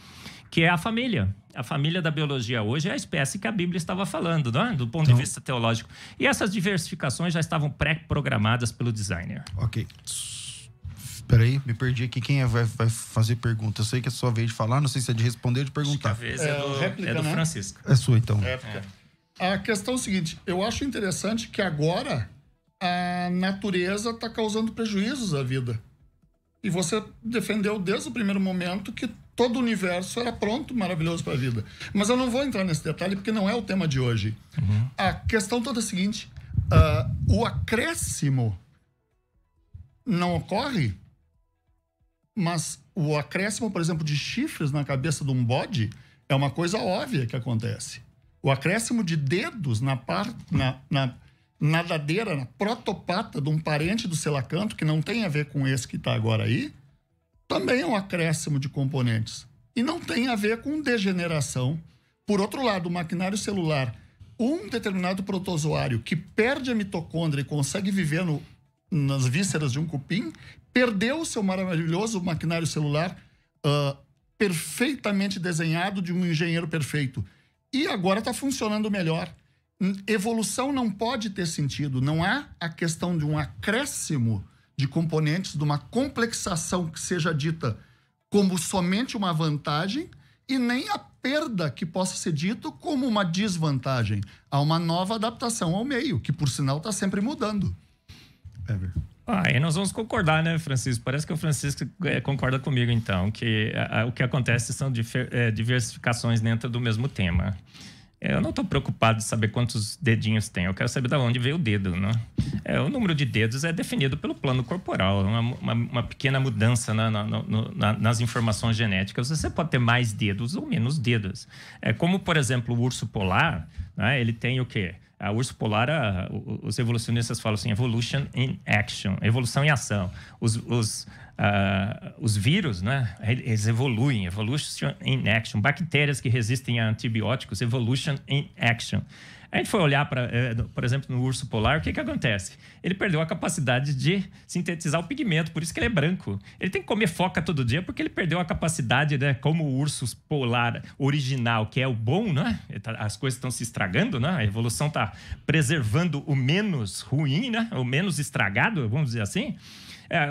que é a família. A família da biologia hoje é a espécie que a Bíblia estava falando, não é? Do ponto de vista teológico. E essas diversificações já estavam pré-programadas pelo designer. Ok. Espera aí, me perdi aqui. Quem vai fazer pergunta? Eu sei que é sua vez de falar, não sei se é de responder ou de perguntar. Acho que a vez é do Francisco. É sua, então. A questão é o seguinte, eu acho interessante que agora a natureza está causando prejuízos à vida. E você defendeu desde o primeiro momento que todo o universo era pronto, maravilhoso para a vida. Mas eu não vou entrar nesse detalhe porque não é o tema de hoje. A questão toda é a seguinte, o acréscimo não ocorre, mas o acréscimo, por exemplo, de chifres na cabeça de um bode é uma coisa óbvia que acontece. O acréscimo de dedos na nadadeira, na protopata de um parente do selacanto, que não tem a ver com esse que está agora aí, também é um acréscimo de componentes. E não tem a ver com degeneração. Por outro lado, o maquinário celular, um determinado protozoário que perde a mitocôndria e consegue viver nas vísceras de um cupim, perdeu o seu maravilhoso maquinário celular perfeitamente desenhado de um engenheiro perfeito. E agora está funcionando melhor. Evolução não pode ter sentido. Não há a questão de um acréscimo de componentes, de uma complexação que seja dita como somente uma vantagem e nem a perda que possa ser dito como uma desvantagem. Há uma nova adaptação ao meio, que por sinal está sempre mudando. Aí nós vamos concordar, né, Francisco? Parece que o Francisco concorda comigo, então, que o que acontece são diversificações dentro do mesmo tema. Eu não estou preocupado de saber quantos dedinhos tem. Eu quero saber de onde veio o dedo, né? O número de dedos é definido pelo plano corporal. Uma pequena mudança nas informações genéticas. Você pode ter mais dedos ou menos dedos. Como, por exemplo, o urso polar, né? Ele tem o quê? O urso polar, os evolucionistas falam assim, evolution in action, evolução em ação. Os vírus, né, eles evoluem, evolution in action. Bactérias que resistem a antibióticos, evolution in action. A gente foi olhar, por exemplo, no urso polar, o que acontece? Ele perdeu a capacidade de sintetizar o pigmento, por isso que ele é branco. Ele tem que comer foca todo dia porque ele perdeu a capacidade, né, como o urso polar original, que é o bom, né? As coisas estão se estragando, né? A evolução está preservando o menos ruim, né? O menos estragado, vamos dizer assim.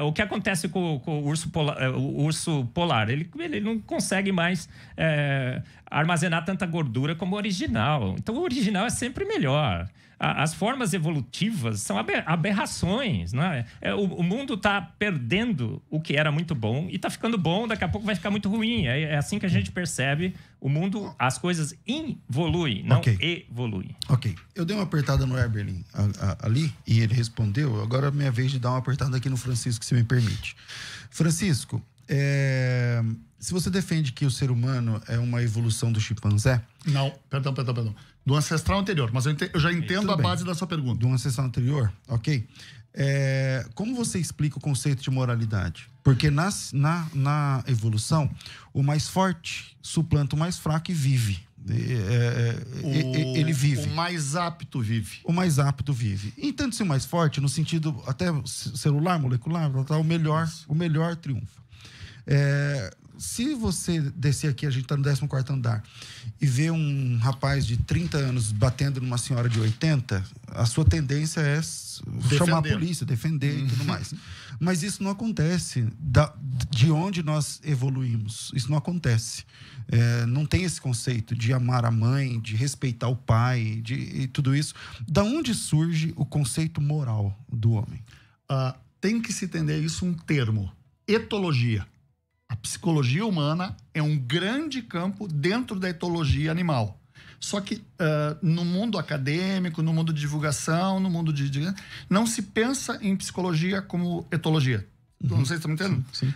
O que acontece com o urso polar? Ele não consegue mais armazenar tanta gordura como o original. Então, o original é sempre melhor. As formas evolutivas são aberrações, né? O mundo está perdendo o que era muito bom e está ficando bom, daqui a pouco vai ficar muito ruim. É assim que a gente percebe o mundo, as coisas involuem, não evoluem. Ok. Eu dei uma apertada no Eberlin ali e ele respondeu. Agora é minha vez de dar uma apertada aqui no Francisco, se me permite. Francisco, se você defende que o ser humano é uma evolução do chimpanzé... Não, perdão. Do ancestral anterior, mas eu já entendo a base da sua pergunta. Do ancestral anterior, ok. Como você explica o conceito de moralidade? Porque na evolução, o mais forte suplanta o mais fraco e vive. Ele vive. O mais apto vive. O mais apto vive. Entanto, se o mais forte, no sentido até celular, molecular, o melhor triunfa. se você descer aqui, a gente tá no 14º andar, e ver um rapaz de 30 anos batendo numa senhora de 80, a sua tendência é chamar a polícia, defender e tudo mais. Mas isso não acontece de onde nós evoluímos. Isso não acontece. Não tem esse conceito de amar a mãe, de respeitar o pai, e tudo isso. Da onde surge o conceito moral do homem? Tem que se entender isso um termo. Etologia. A psicologia humana é um grande campo dentro da etologia animal. Só que no mundo acadêmico, no mundo de divulgação, no mundo não se pensa em psicologia como etologia. Não sei se você está me entendendo. Sim.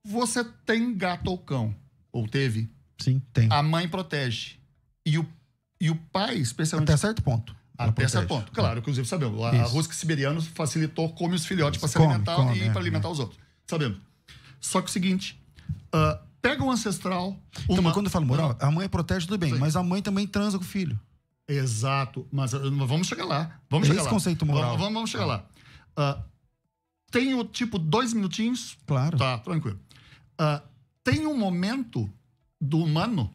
Você tem gato ou cão. Ou teve. Sim, tem. A mãe protege. E o pai, especialmente... Até certo ponto. Até certo ponto. Claro, inclusive sabemos. A husky siberiano facilitou, come os filhotes para se alimentar e para alimentar os outros. Sabemos. Só que o seguinte, pega um ancestral... Então, mas quando eu falo moral, a mãe protege, tudo bem. Sim. Mas a mãe também transa com o filho. Exato. Mas vamos chegar lá. Esse conceito moral. Vamos chegar lá. Tem o tipo 2 minutinhos? Claro. Tá, tranquilo. Tem um momento do humano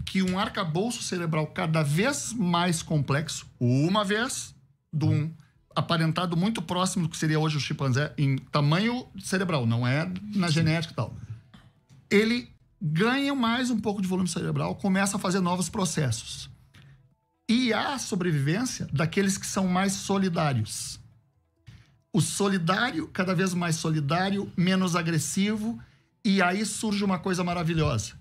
que um arcabouço cerebral cada vez mais complexo, uma vez de um aparentado muito próximo do que seria hoje o chimpanzé em tamanho cerebral, não é na genética e tal. Ele ganha mais um pouco de volume cerebral, começa a fazer novos processos. E há a sobrevivência daqueles que são mais solidários. O solidário, cada vez mais solidário, menos agressivo, e aí surge uma coisa maravilhosa.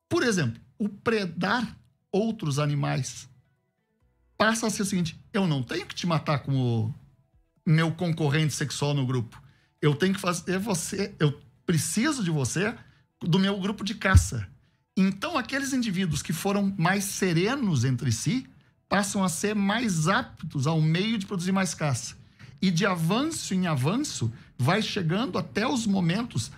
Por exemplo, o predar outros animais passa a ser o seguinte: eu não tenho que te matar como meu concorrente sexual no grupo. Eu tenho que fazer você... Eu preciso de você, do meu grupo de caça. Então, aqueles indivíduos que foram mais serenos entre si passam a ser mais aptos ao meio de produzir mais caça. E de avanço em avanço, vai chegando até os momentos...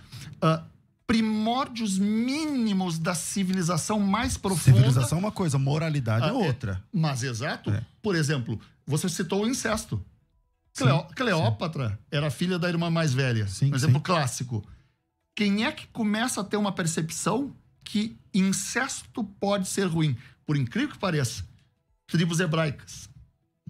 primórdios mínimos da civilização mais profunda. Civilização é uma coisa, moralidade é outra. Mas, exato. Por exemplo, você citou o incesto. Cleópatra era filha da irmã mais velha. Um exemplo clássico. Quem é que começa a ter uma percepção que incesto pode ser ruim? Por incrível que pareça, tribos hebraicas.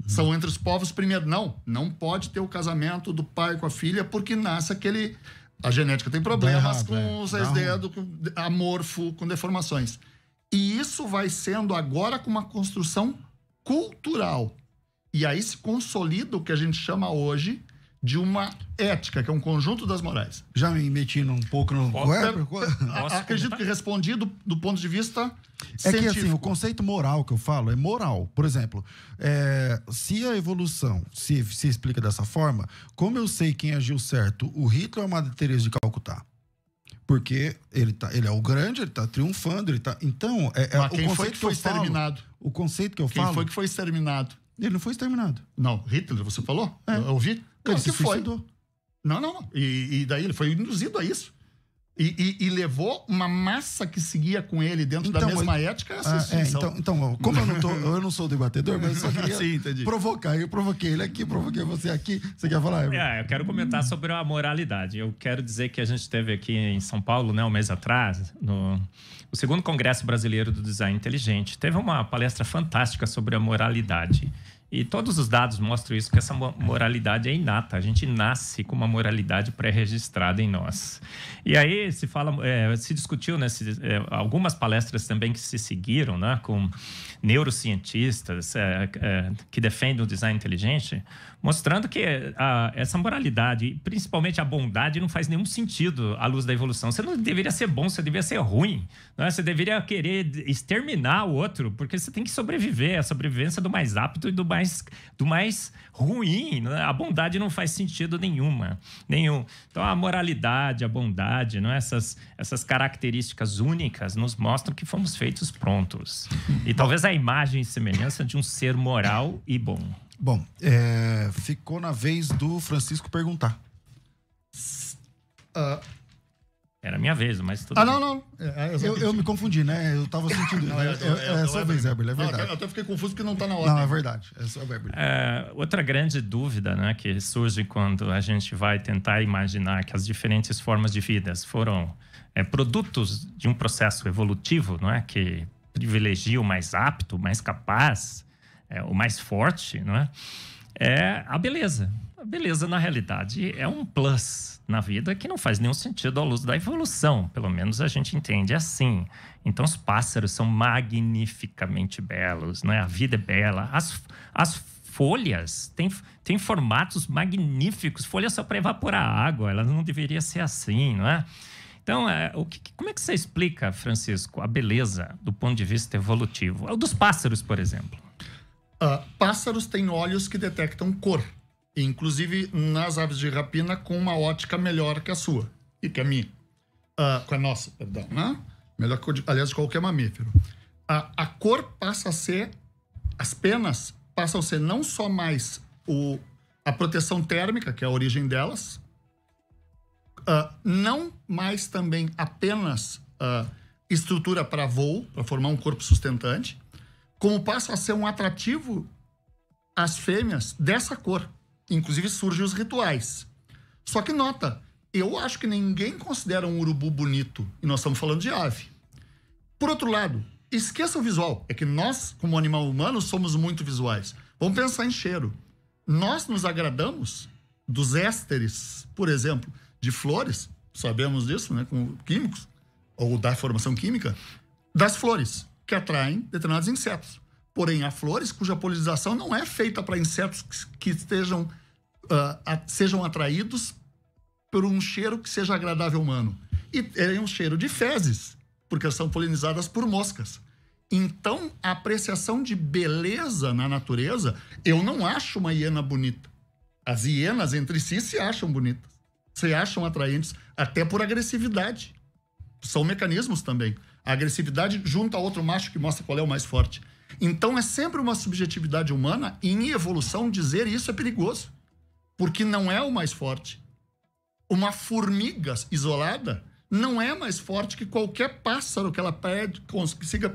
São entre os povos primeiro. Não pode ter o casamento do pai com a filha porque nasce aquele... A genética tem problemas com os 6 dedos, amorfo, com deformações. E isso vai sendo agora com uma construção cultural. E aí se consolida o que a gente chama hoje de uma ética, que é um conjunto das morais. Já me meti um pouco no... Acredito que respondi do ponto de vista científico. É que assim, o conceito moral que eu falo é moral. Por exemplo, se a evolução se explica dessa forma, como eu sei quem agiu certo, o Hitler ou a Madre Teresa de Calcutá? Porque ele é o grande, ele tá triunfando, ele tá... Então, quem foi que foi exterminado? O conceito que eu falo... Quem foi que foi exterminado? Ele não foi exterminado. Não, Hitler, você falou? Eu ouvi? Ele se suicidou. Não. E daí ele foi induzido a isso. E levou uma massa que seguia com ele dentro da mesma ética. Então, como eu não sou debatedor, mas eu só queria provocar. Eu provoquei ele aqui, provoquei você aqui. Você quer falar? Eu quero comentar sobre a moralidade. Eu quero dizer que a gente teve aqui em São Paulo, um mês atrás, o 2º Congresso Brasileiro do Design Inteligente. Teve uma palestra fantástica sobre a moralidade. E todos os dados mostram isso, que essa moralidade é inata. A gente nasce com uma moralidade pré-registrada em nós. E aí se discutiu, né, algumas palestras também que se seguiram, né, com neurocientistas que defendem o design inteligente, mostrando que essa moralidade, principalmente a bondade, não faz nenhum sentido à luz da evolução. Você não deveria ser bom, você deveria ser ruim. Né? Você deveria querer exterminar o outro, porque você tem que sobreviver. A sobrevivência do mais apto e do mais ruim. Né? A bondade não faz sentido nenhum. Então, a moralidade, a bondade, né? essas características únicas nos mostram que fomos feitos prontos. E talvez a imagem e semelhança de um ser moral e bom. Bom, ficou na vez do Francisco perguntar. Era minha vez, mas tudo Ah, bem. não. Eu me confundi, né? Eu tava sentindo. É a sua vez, Eberle, é verdade. Eu até fiquei confuso porque não tá na ordem. Não, é verdade. É só Eberle. Outra grande dúvida, né, que surge quando a gente vai tentar imaginar que as diferentes formas de vida foram produtos de um processo evolutivo, não é? Que privilegia o mais apto, o mais capaz, o mais forte, não é? É a beleza. A beleza, na realidade, é um plus na vida que não faz nenhum sentido à luz da evolução. Pelo menos a gente entende assim. Então, os pássaros são magnificamente belos, né? A vida é bela. As folhas têm formatos magníficos. Folhas só para evaporar água. Elas não deveriam ser assim, não é? Então, como é que você explica, Francisco, a beleza do ponto de vista evolutivo? O dos pássaros, por exemplo. Pássaros têm olhos que detectam cor. Inclusive nas aves de rapina com uma ótica melhor que a sua e que a minha. Com a nossa, perdão, né? Melhor que, aliás, de qualquer mamífero. A cor passa a ser... As penas passam a ser não só mais a proteção térmica, que é a origem delas, não mais também apenas estrutura para voo, para formar um corpo sustentante, como passa a ser um atrativo às fêmeas dessa cor. Inclusive surgem os rituais. Só que nota, eu acho que ninguém considera um urubu bonito, e nós estamos falando de ave. Por outro lado, esqueça o visual. É que nós, como animal humano, somos muito visuais. Vamos pensar em cheiro. Nós nos agradamos dos ésteres, por exemplo, de flores, sabemos disso, né, com químicos, ou da formação química, das flores, que atraem determinados insetos. Porém, há flores cuja polinização não é feita para insetos que sejam atraídos por um cheiro que seja agradável ao humano. E é um cheiro de fezes, porque são polinizadas por moscas. Então, a apreciação de beleza na natureza, eu não acho uma hiena bonita. As hienas entre si se acham bonitas, se acham atraentes, até por agressividade. São mecanismos também. A agressividade junto a outro macho que mostra qual é o mais forte. Então, é sempre uma subjetividade humana e, em evolução, dizer isso é perigoso. Porque não é o mais forte. Uma formiga isolada não é mais forte que qualquer pássaro que ela consiga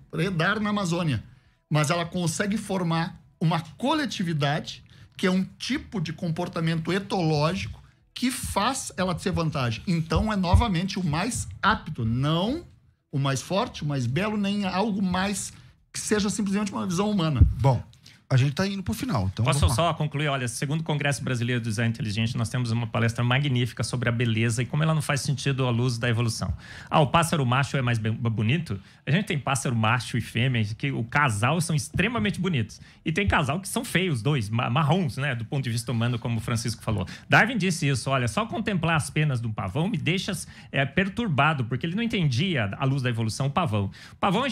predar na Amazônia. Mas ela consegue formar uma coletividade, que é um tipo de comportamento etológico que faz ela ter vantagem. Então, é novamente o mais apto, não o mais forte, o mais belo, nem algo mais que seja simplesmente uma visão humana. Bom, a gente está indo para o final. Então posso só concluir? Olha, segundo o Congresso Brasileiro do Design Inteligente, nós temos uma palestra magnífica sobre a beleza e como ela não faz sentido à luz da evolução. O pássaro macho é mais bonito? A gente tem pássaro macho e fêmea, que o casal são extremamente bonitos. E tem casal que são feios, dois, marrons, né? Do ponto de vista humano, como o Francisco falou. Darwin disse isso, olha, só contemplar as penas do pavão me deixa perturbado, porque ele não entendia a luz da evolução, o pavão. O pavão,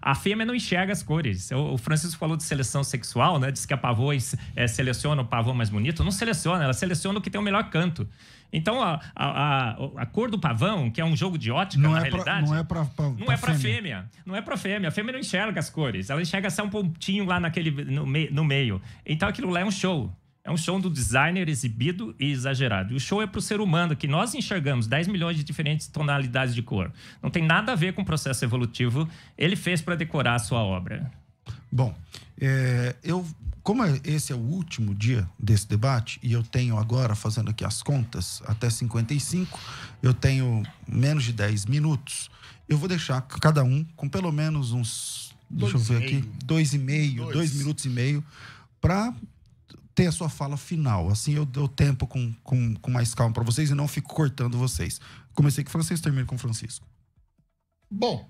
a fêmea não enxerga as cores. O Francisco falou de seleção sexual, né? Diz que a pavô seleciona o pavão mais bonito. Não seleciona, ela seleciona o que tem o melhor canto. Então, a cor do pavão, que é um jogo de ótica, na realidade... Não é para fêmea. Não é para fêmea. A fêmea não enxerga as cores. Ela enxerga só um pontinho lá no meio. Então, aquilo lá é um show. É um show do designer exibido e exagerado. E o show é para o ser humano, que nós enxergamos 10 milhões de diferentes tonalidades de cor. Não tem nada a ver com o processo evolutivo. Ele fez para decorar a sua obra. Bom, como esse é o último dia desse debate, e eu tenho agora, fazendo aqui as contas, até 55, eu tenho menos de 10 minutos, eu vou deixar cada um com pelo menos uns, deixa eu ver aqui, 2 minutos e meio, para ter a sua fala final. Assim eu dou tempo com mais calma para vocês e não fico cortando vocês. Comecei com o Francisco, termino com o Francisco. Bom,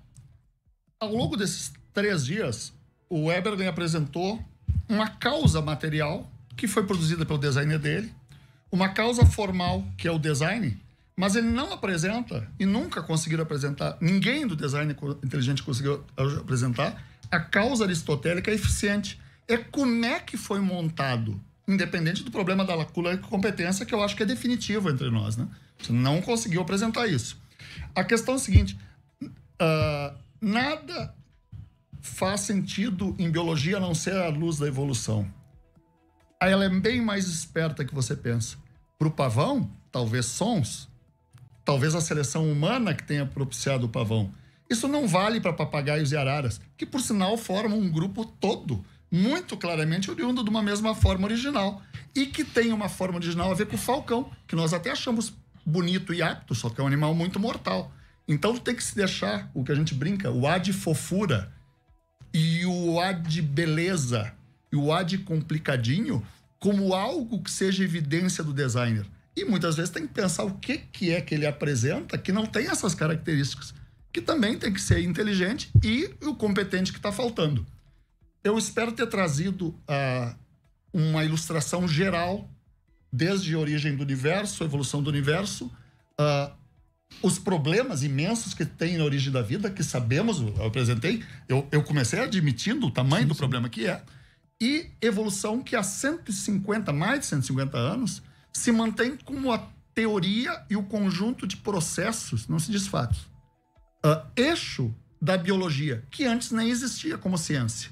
ao longo desses 3 dias, o Eberle apresentou uma causa material que foi produzida pelo designer dele, uma causa formal que é o design, mas ele não apresenta e nunca conseguiu apresentar, ninguém do design inteligente conseguiu apresentar a causa aristotélica eficiente. É como é que foi montado, independente do problema da lacuna de competência, que eu acho que é definitivo entre nós, né? Você não conseguiu apresentar isso. A questão é a seguinte, nada faz sentido em biologia a não ser a luz da evolução. Ela é bem mais esperta que você pensa. Para o pavão, talvez sons. talvez a seleção humana que tenha propiciado o pavão. Isso não vale para papagaios e araras, que por sinal formam um grupo todo, muito claramente oriundo de uma mesma forma original. E que tem uma forma original a ver com o falcão, que nós até achamos bonito e apto, só que é um animal muito mortal. Então tem que se deixar, o que a gente brinca, o A de fofura e o A de beleza e o A de complicadinho como algo que seja evidência do designer. E muitas vezes tem que pensar o que é que ele apresenta que não tem essas características, que também tem que ser inteligente e o competente que está faltando. Eu espero ter trazido uma ilustração geral, desde a origem do universo, a evolução do universo, os problemas imensos que tem na origem da vida, que sabemos, eu apresentei, eu comecei admitindo o tamanho do problema que é, e evolução que há mais de 150 anos se mantém como a teoria e o conjunto de processos, não se diz fatos, eixo da biologia, que antes nem existia como ciência.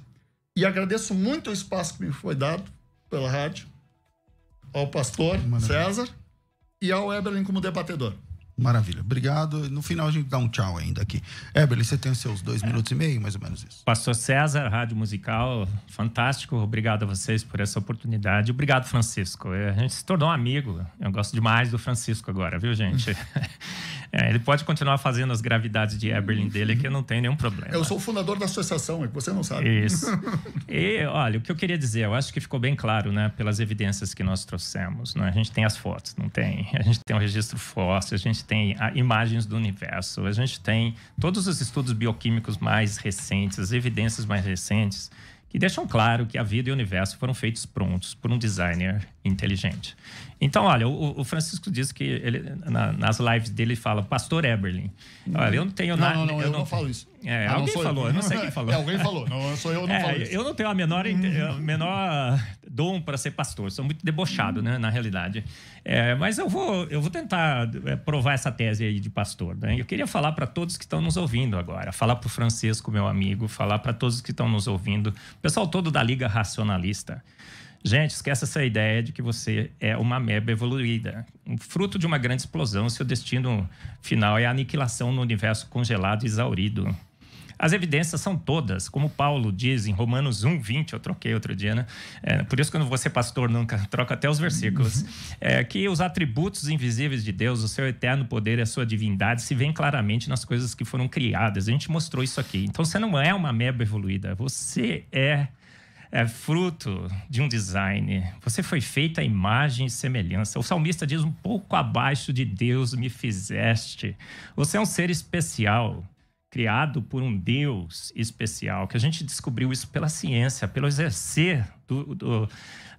E agradeço muito o espaço que me foi dado pela rádio, ao pastor César e ao Eberlin como debatedor. Maravilha, obrigado. No final a gente dá um tchau ainda aqui. Eberlin, você tem os seus 2 minutos e meio, mais ou menos isso. Pastor César, Rádio Musical, fantástico. Obrigado a vocês por essa oportunidade. Obrigado, Francisco. A gente se tornou um amigo. Eu gosto demais do Francisco agora, viu, gente? Ele pode continuar fazendo as gravidades de Eberlin dele, que eu não tenho nenhum problema. Eu sou o fundador da associação, é que você não sabe. Isso. E, olha, o que eu queria dizer, eu acho que ficou bem claro, né, pelas evidências que nós trouxemos, né? A gente tem as fotos, não tem? A gente tem o registro fóssil, a gente tem imagens do universo, a gente tem todos os estudos bioquímicos mais recentes, as evidências mais recentes, que deixam claro que a vida e o universo foram feitos prontos por um designer inteligente. Então, olha, o Francisco disse que ele, nas lives dele, fala Pastor Eberlin. Olha, eu não tenho nada... Não, eu não falo isso. Alguém falou, eu não sei quem falou. Alguém falou, não sou eu, não falo isso. Eu não tenho a menor dom para ser pastor, sou muito debochado, né, na realidade. Mas eu vou tentar provar essa tese aí de pastor, né? Eu queria falar para todos que estão nos ouvindo agora, falar para o Francisco, meu amigo, falar para todos que estão nos ouvindo, o pessoal todo da Liga Racionalista. Gente, esquece essa ideia de que você é uma ameba evoluída. Fruto de uma grande explosão, seu destino final é a aniquilação no universo congelado e exaurido. As evidências são todas, como Paulo diz em Romanos 1:20, eu troquei outro dia, né? Por isso que eu não vou ser pastor nunca, troco até os versículos. Que os atributos invisíveis de Deus, o seu eterno poder e a sua divindade se veem claramente nas coisas que foram criadas. A gente mostrou isso aqui. Então você não é uma ameba evoluída, você é fruto de um design. Você foi feito à imagem e semelhança. O salmista diz, um pouco abaixo de Deus me fizeste. Você é um ser especial, criado por um Deus especial, que a gente descobriu isso pela ciência, pelo exercer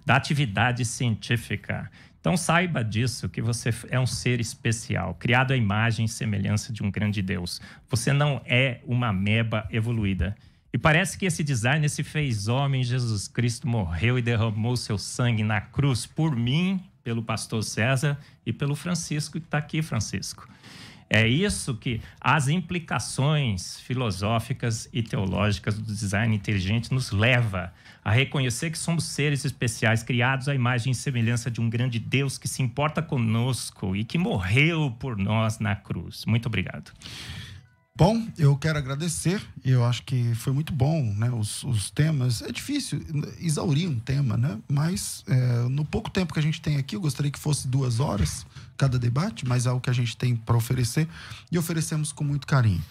da atividade científica. Então saiba disso, que você é um ser especial, criado à imagem e semelhança de um grande Deus. Você não é uma ameba evoluída. E parece que esse designer se fez homem, Jesus Cristo morreu e derramou seu sangue na cruz por mim, pelo pastor César e pelo Francisco, que está aqui, Francisco. É isso que as implicações filosóficas e teológicas do design inteligente nos leva a reconhecer que somos seres especiais, criados à imagem e semelhança de um grande Deus que se importa conosco e que morreu por nós na cruz. Muito obrigado. Bom, eu quero agradecer, eu acho que foi muito bom, né? Os temas, é difícil exaurir um tema, né? Mas no pouco tempo que a gente tem aqui, eu gostaria que fosse 2 horas cada debate, mas é o que a gente tem para oferecer e oferecemos com muito carinho.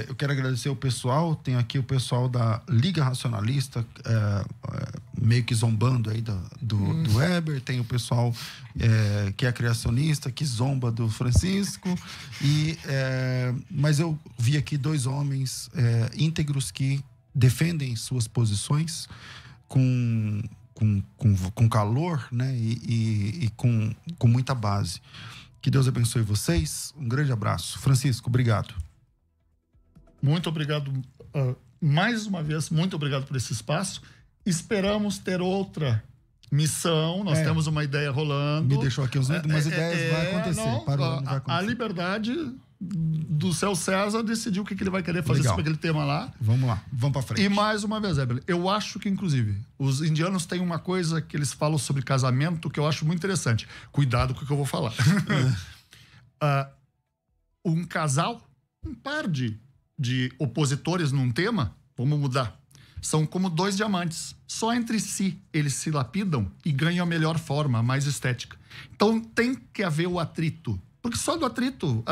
Eu quero agradecer o pessoal, tem aqui o pessoal da Liga Racionalista, meio que zombando aí do Weber, tem o pessoal que é criacionista, que zomba do Francisco, mas eu vi aqui 2 homens íntegros que defendem suas posições com calor, né? E com muita base. Que Deus abençoe vocês. Um grande abraço. Francisco, obrigado. Muito obrigado. Mais uma vez, muito obrigado por esse espaço. Esperamos ter outra missão. Nós temos uma ideia rolando. Me deixou aqui umas ideias, vai acontecer. Não vai acontecer. A liberdade do seu César decidiu o que ele vai querer fazer sobre aquele tema lá. Vamos lá, vamos pra frente. E mais uma vez, Eberlin, eu acho que, inclusive, os indianos têm uma coisa que eles falam sobre casamento que eu acho muito interessante. Cuidado com o que eu vou falar. um casal, um par de opositores num tema, vamos mudar. São como dois diamantes. Só entre si eles se lapidam e ganham a melhor forma, a mais estética. Então tem que haver o atrito. Porque só do atrito...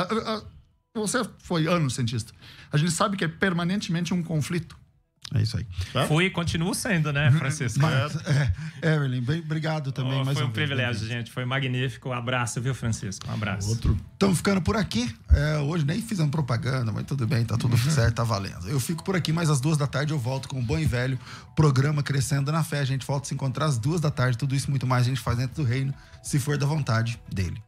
Você foi anos cientista. A gente sabe que é permanentemente um conflito. É isso aí. Tá? Fui e continuo sendo, né, Francisco? Evelyn, bem obrigado também. Mais foi um uma vez, privilégio, gente. Foi magnífico. Um abraço, viu, Francisco? Um abraço. Outro. Estamos ficando por aqui. Hoje nem fizemos propaganda, mas tudo bem, tá tudo certo, tá valendo. Eu fico por aqui, mas às 2h eu volto com o Bom e Velho, programa Crescendo na Fé. A gente volta a se encontrar às 2h, tudo isso e muito mais a gente faz dentro do reino, se for da vontade dele.